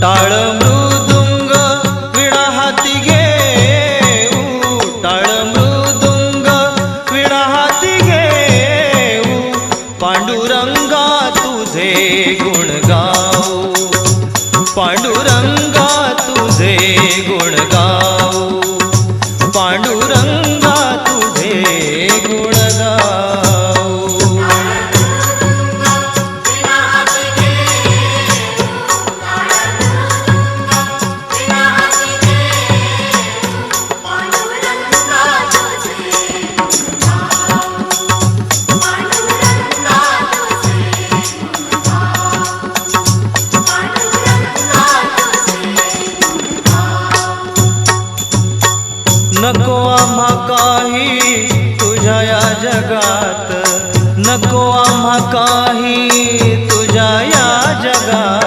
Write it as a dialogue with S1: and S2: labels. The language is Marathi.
S1: टाळ मृदुंग विणा हाती घेऊ, टाळ मृदुंग विणा हाती घेऊ, पांडुरंगा तुझे गुण गाऊ, पांडुरंगा तुझे गुण गाऊ, पांडुरंगा तुझे गुण गाऊ. नको आम्हा काही तुझ्या या जगात, नको आम्हा काही